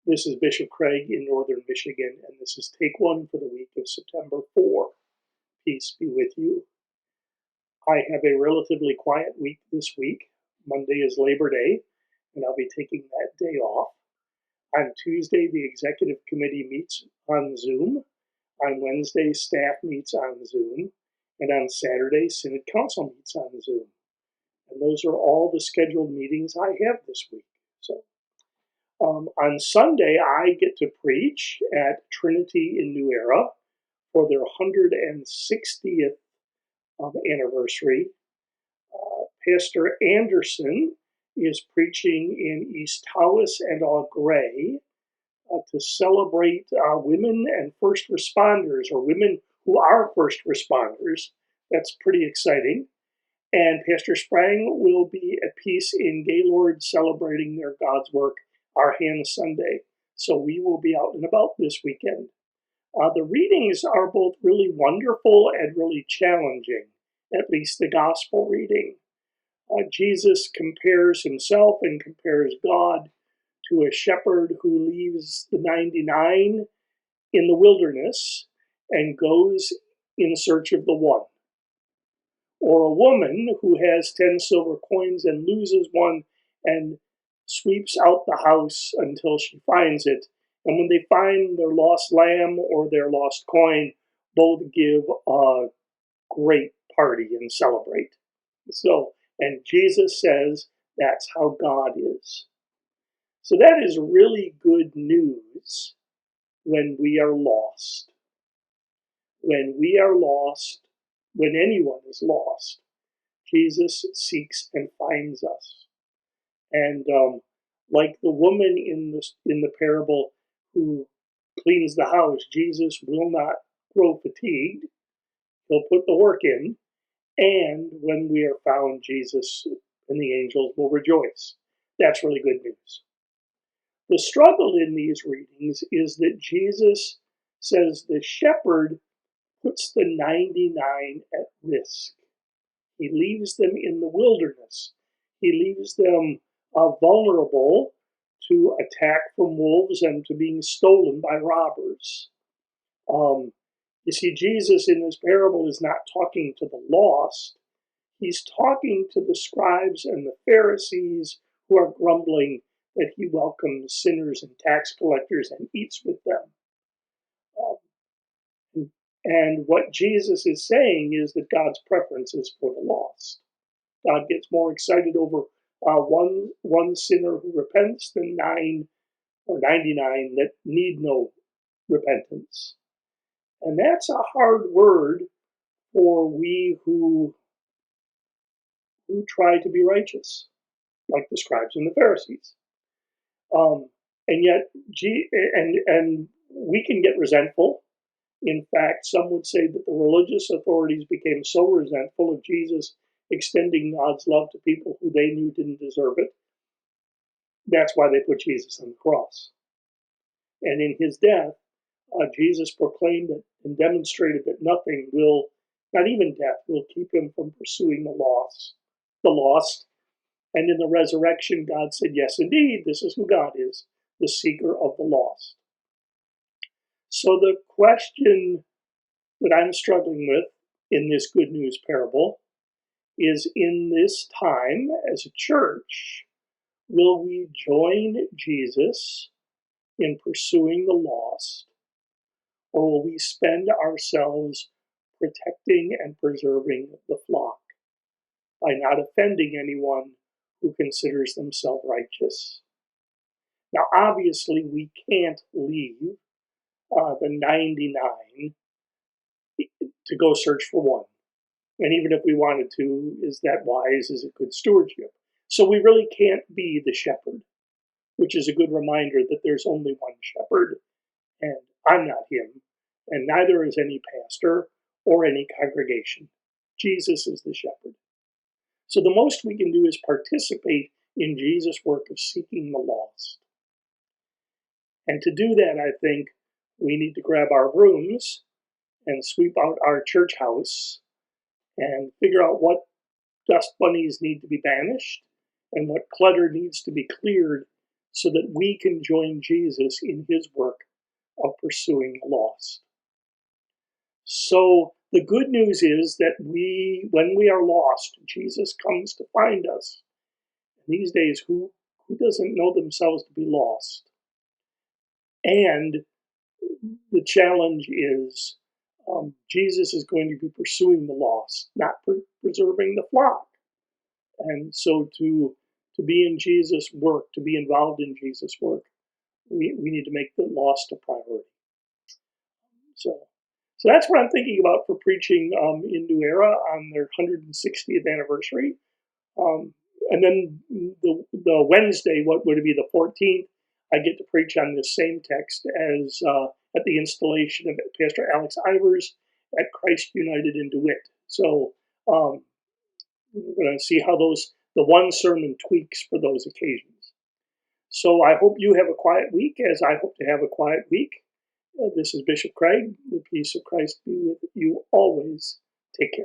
This is Bishop Craig in Northern Michigan, and this is Take One for the week of September 4. Peace be with you. I have a relatively quiet week this week. Monday is Labor Day, and I'll be taking that day off. On Tuesday, the executive committee meets on Zoom. On Wednesday, staff meets on Zoom. And on Saturday, Synod Council meets on Zoom. And those are all the scheduled meetings I have this week. On Sunday, I get to preach at Trinity in New Era for their 160th anniversary. Pastor Anderson is preaching in East Tawas and Au Gres to celebrate women and first responders, or women who are first responders. That's pretty exciting. And Pastor Sprang will be at Peace in Gaylord celebrating their God's work, Our Hands Sunday. So we will be out and about this weekend. The readings are both really wonderful and really challenging, at least the gospel reading. Jesus compares himself and compares God to a shepherd who leaves the 99 in the wilderness and goes in search of the one. Or a woman who has 10 silver coins and loses one and sweeps out the house until she finds it. And when they find their lost lamb or their lost coin, both give a great party and celebrate. And Jesus says that's how God is. So that is really good news when we are lost. When we are lost, when anyone is lost, Jesus seeks and finds us. And like the woman in the parable who cleans the house, Jesus will not grow fatigued. He'll put the work in. And when we are found, Jesus and the angels will rejoice. That's really good news. The struggle in these readings is that Jesus says the shepherd puts the 99 at risk. He leaves them in the wilderness. He leaves them vulnerable to attack from wolves and to being stolen by robbers. You see, Jesus in this parable is not talking to the lost. He's talking to the scribes and the Pharisees who are grumbling that he welcomes sinners and tax collectors and eats with them. And what Jesus is saying is that God's preference is for the lost. God gets more excited over one sinner who repents than 9 or 99 that need no repentance. And that's a hard word for we who try to be righteous, like the scribes and the Pharisees. And yet, and we can get resentful. In fact, some would say that the religious authorities became so resentful of Jesus extending God's love to people who they knew didn't deserve it. That's why they put Jesus on the cross. And in his death, Jesus proclaimed it and demonstrated that nothing will, not even death, will keep him from pursuing the lost. And in the resurrection, God said, yes, indeed, this is who God is, the seeker of the lost. So the question that I'm struggling with in this good news parable is, in this time as a church, will we join Jesus in pursuing the lost, or will we spend ourselves protecting and preserving the flock by not offending anyone who considers themselves righteous? Now, obviously, we can't leave the 99 to go search for one. And even if we wanted to, is that wise? Is it good stewardship? So we really can't be the shepherd, which is a good reminder that there's only one shepherd, and I'm not him, and neither is any pastor or any congregation. Jesus is the shepherd. So the most we can do is participate in Jesus' work of seeking the lost. And to do that, I think we need to grab our brooms and sweep out our church house and figure out what dust bunnies need to be banished and what clutter needs to be cleared so that we can join Jesus in his work of pursuing the lost. So the good news is that when we are lost, Jesus comes to find us. And these days, who doesn't know themselves to be lost? And the challenge is Jesus is going to be pursuing the lost, not preserving the flock. And so to be in Jesus' work, to be involved in Jesus' work, we need to make the lost a priority. So that's what I'm thinking about for preaching in New Era on their 160th anniversary. And then the Wednesday, what would it be, the 14th, I get to preach on this same text as at the installation of Pastor Alex Ivers at Christ United in DeWitt. So we're going to see how the one sermon tweaks for those occasions. So I hope you have a quiet week, as I hope to have a quiet week. This is Bishop Craig. The peace of Christ be with you always. Take care.